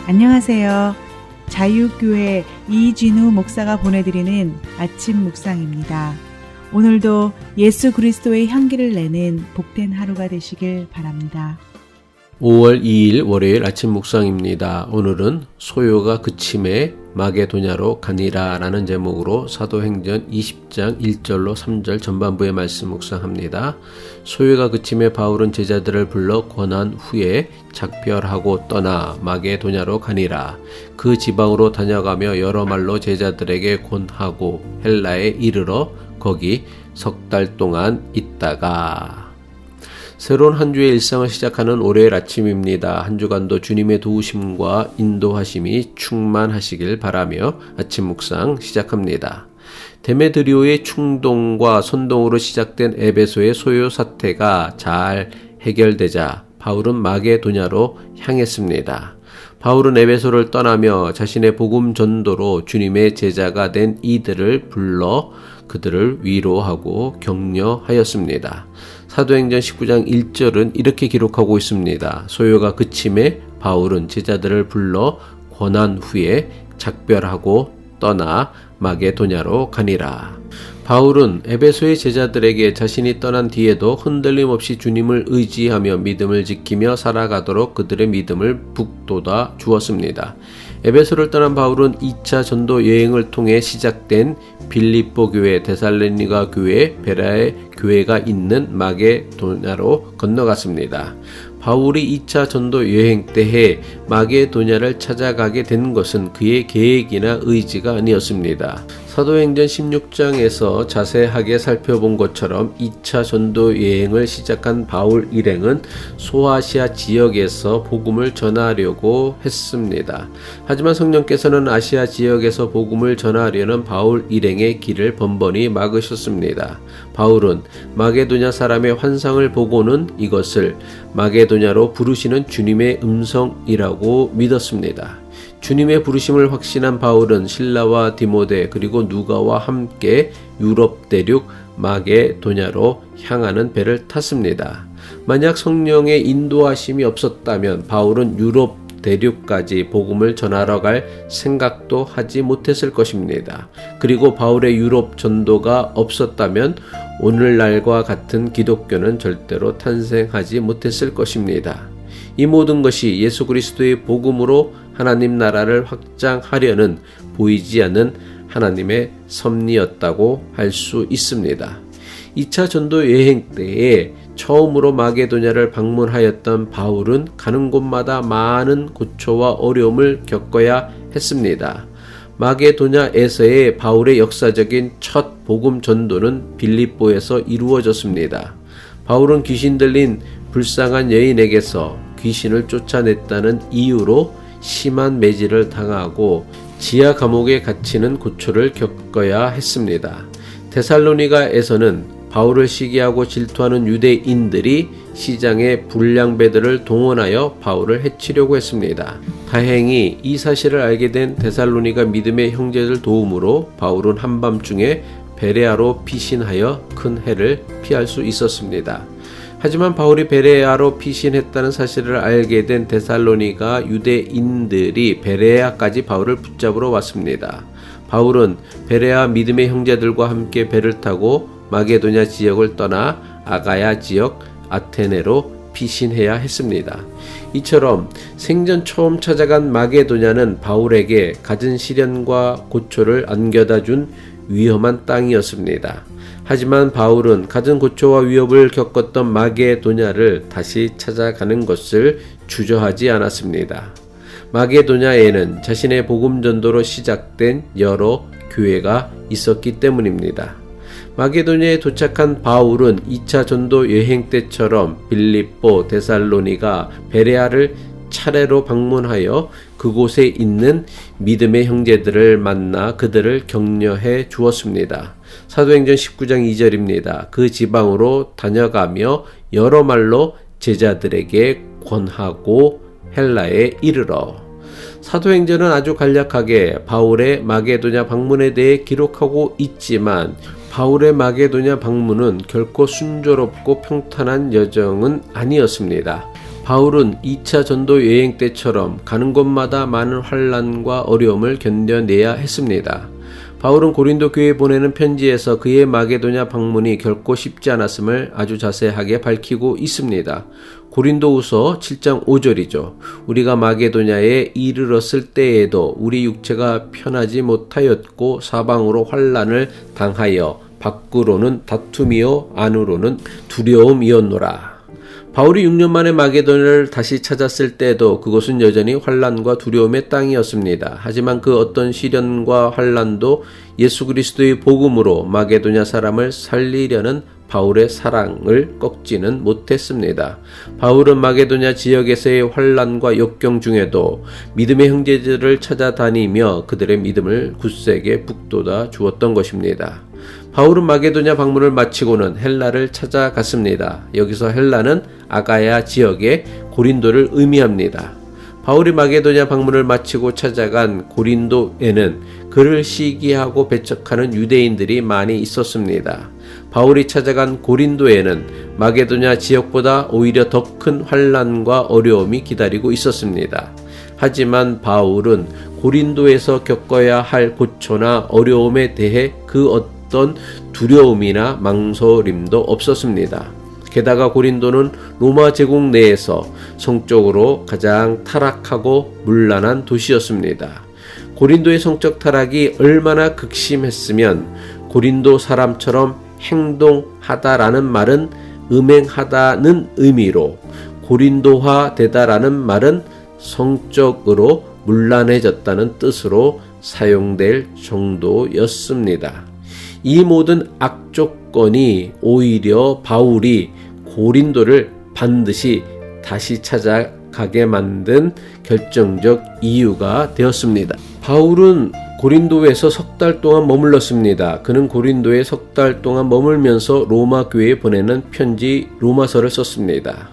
안녕하세요. 자유교회 이진우 목사가 보내드리는 아침 묵상입니다. 오늘도 예수 그리스도의 향기를 내는 복된 하루가 되시길 바랍니다. 5월 2일 월요일 아침 묵상입니다. 오늘은 소요가 그침에 마게도냐로 가니라 라는 제목으로 사도행전 20장 1절로 3절 전반부의 말씀 묵상합니다. 소요가 그침에 바울은 제자들을 불러 권한 후에 작별하고 떠나 마게도냐로 가니라. 그 지방으로 다녀가며 여러 말로 제자들에게 권하고 헬라에 이르러 거기 석 달 동안 있다가 새로운 한 주의 일상을 시작하는 월요일 아침입니다. 한 주간도 주님의 도우심과 인도하심이 충만하시길 바라며 아침 묵상 시작합니다. 데메드리오의 충동과 선동으로 시작된 에베소의 소요 사태가 잘 해결되자 바울은 마게도냐로 향했습니다. 바울은 에베소를 떠나며 자신의 복음 전도로 주님의 제자가 된 이들을 불러 그들을 위로하고 격려하였습니다. 사도행전 19장 1절은 이렇게 기록하고 있습니다. 소요가 그침에 바울은 제자들을 불러 권한 후에 작별하고 떠나 마게도냐로 가니라. 바울은 에베소의 제자들에게 자신이 떠난 뒤에도 흔들림 없이 주님을 의지하며 믿음을 지키며 살아가도록 그들의 믿음을 북돋아 주었습니다. 에베소를 떠난 바울은 2차 전도 여행을 통해 시작된 빌립보 교회, 데살로니가 교회, 베레아 교회가 있는 마게도냐로 건너갔습니다. 바울이 2차 전도 여행 때에 마게도냐를 찾아가게 된 것은 그의 계획이나 의지가 아니었습니다. 사도행전 16장에서 자세하게 살펴본 것처럼 2차 전도 여행을 시작한 바울 일행은 소아시아 지역에서 복음을 전하려고 했습니다. 하지만 성령께서는 아시아 지역에서 복음을 전하려는 바울 일행의 길을 번번이 막으셨습니다. 바울은 마게도냐 사람의 환상을 보고는 이것을 마게도냐로 부르시는 주님의 음성이라고 믿었습니다. 주님의 부르심을 확신한 바울은 실라와 디모데 그리고 누가와 함께 유럽 대륙 마게도냐로 향하는 배를 탔습니다. 만약 성령의 인도하심이 없었다면 바울은 유럽 대륙까지 복음을 전하러 갈 생각도 하지 못했을 것입니다. 그리고 바울의 유럽 전도가 없었다면 오늘날과 같은 기독교는 절대로 탄생하지 못했을 것입니다. 이 모든 것이 예수 그리스도의 복음으로 하나님 나라를 확장하려는 보이지 않는 하나님의 섭리였다고 할 수 있습니다. 2차 전도 여행 때에 처음으로 마게도냐를 방문하였던 바울은 가는 곳마다 많은 고초와 어려움을 겪어야 했습니다. 마게도냐에서의 바울의 역사적인 첫 복음 전도는 빌립보에서 이루어졌습니다. 바울은 귀신 들린 불쌍한 여인에게서 귀신을 쫓아냈다는 이유로 심한 매질을 당하고 지하 감옥에 갇히는 고초를 겪어야 했습니다. 데살로니가에서는 바울을 시기하고 질투하는 유대인들이 시장에 불량배들을 동원하여 바울을 해치려고 했습니다. 다행히 이 사실을 알게 된 데살로니가 믿음의 형제들 도움으로 바울은 한밤중에 베레아로 피신하여 큰 해를 피할 수 있었습니다. 하지만 바울이 베레아로 피신했다는 사실을 알게 된 데살로니가 유대인들이 베레아까지 바울을 붙잡으러 왔습니다. 바울은 베레아 믿음의 형제들과 함께 배를 타고 마게도냐 지역을 떠나 아가야 지역 아테네로 피신해야 했습니다. 이처럼 생전 처음 찾아간 마게도냐는 바울에게 갖은 시련과 고초를 안겨다 준 위험한 땅이었습니다. 하지만 바울은 갖은 고초와 위협을 겪었던 마게도냐를 다시 찾아가는 것을 주저하지 않았습니다. 마게도냐에는 자신의 복음 전도로 시작된 여러 교회가 있었기 때문입니다. 마게도냐에 도착한 바울은 2차 전도 여행 때처럼 빌립보, 데살로니가, 베레아를 차례로 방문하여 그곳에 있는 믿음의 형제들을 만나 그들을 격려해 주었습니다. 사도행전 19장 2절입니다. 그 지방으로 다녀가며 여러 말로 제자들에게 권하고 헬라에 이르러. 사도행전은 아주 간략하게 바울의 마게도냐 방문에 대해 기록하고 있지만 바울의 마게도냐 방문은 결코 순조롭고 평탄한 여정은 아니었습니다. 바울은 2차 전도 여행 때처럼 가는 곳마다 많은 환난과 어려움을 견뎌내야 했습니다. 바울은 고린도 교회에 보내는 편지에서 그의 마게도냐 방문이 결코 쉽지 않았음을 아주 자세하게 밝히고 있습니다. 고린도후서 7장 5절이죠. 우리가 마게도냐에 이르렀을 때에도 우리 육체가 편하지 못하였고 사방으로 환난을 당하여 밖으로는 다툼이요 안으로는 두려움이었노라. 바울이 6년 만에 마게도냐를 다시 찾았을 때도 그곳은 여전히 환난과 두려움의 땅이었습니다. 하지만 그 어떤 시련과 환난도 예수 그리스도의 복음으로 마게도냐 사람을 살리려는 바울의 사랑을 꺾지는 못했습니다. 바울은 마게도냐 지역에서의 환난과 역경 중에도 믿음의 형제들을 찾아다니며 그들의 믿음을 굳세게 북돋아 주었던 것입니다. 바울은 마게도냐 방문을 마치고는 헬라를 찾아갔습니다. 여기서 헬라는 아가야 지역의 고린도를 의미합니다. 바울이 마게도냐 방문을 마치고 찾아간 고린도에는 그를 시기하고 배척하는 유대인들이 많이 있었습니다. 바울이 찾아간 고린도에는 마게도냐 지역보다 오히려 더 큰 환난과 어려움이 기다리고 있었습니다. 하지만 바울은 고린도에서 겪어야 할 고초나 어려움에 대해 그 어떤 두려움이나 망설임도 없었습니다. 게다가 고린도는 로마 제국 내에서 성적으로 가장 타락하고 문란한 도시였습니다. 고린도의 성적 타락이 얼마나 극심했으면 고린도 사람처럼 행동하다라는 말은 음행하다는 의미로 고린도화 되다라는 말은 성적으로 문란해졌다는 뜻으로 사용될 정도였습니다. 이 모든 악조건이 오히려 바울이 고린도를 반드시 다시 찾아가게 만든 결정적 이유가 되었습니다. 바울은 고린도에서 석 달 동안 머물렀습니다. 그는 고린도에 석 달 동안 머물면서 로마 교회에 보내는 편지 로마서를 썼습니다.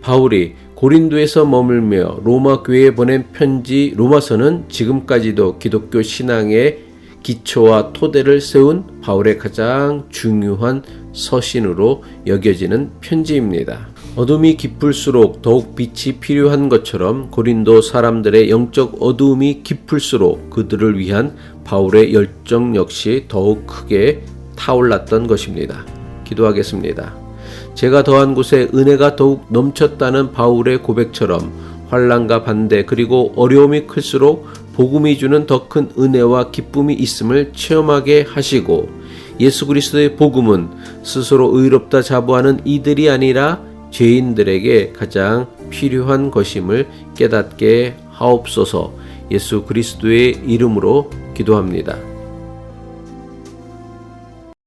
바울이 고린도에서 머물며 로마 교회에 보낸 편지 로마서는 지금까지도 기독교 신앙의 기초와 토대를 세운 바울의 가장 중요한 서신으로 여겨지는 편지입니다. 어둠이 깊을수록 더욱 빛이 필요한 것처럼 고린도 사람들의 영적 어두움이 깊을수록 그들을 위한 바울의 열정 역시 더욱 크게 타올랐던 것입니다. 기도하겠습니다. 제가 더한 곳에 은혜가 더욱 넘쳤다는 바울의 고백처럼 환난과 반대 그리고 어려움이 클수록 복음이 주는 더 큰 은혜와 기쁨이 있음을 체험하게 하시고 예수 그리스도의 복음은 스스로 의롭다 자부하는 이들이 아니라 죄인들에게 가장 필요한 것임을 깨닫게 하옵소서. 예수 그리스도의 이름으로 기도합니다.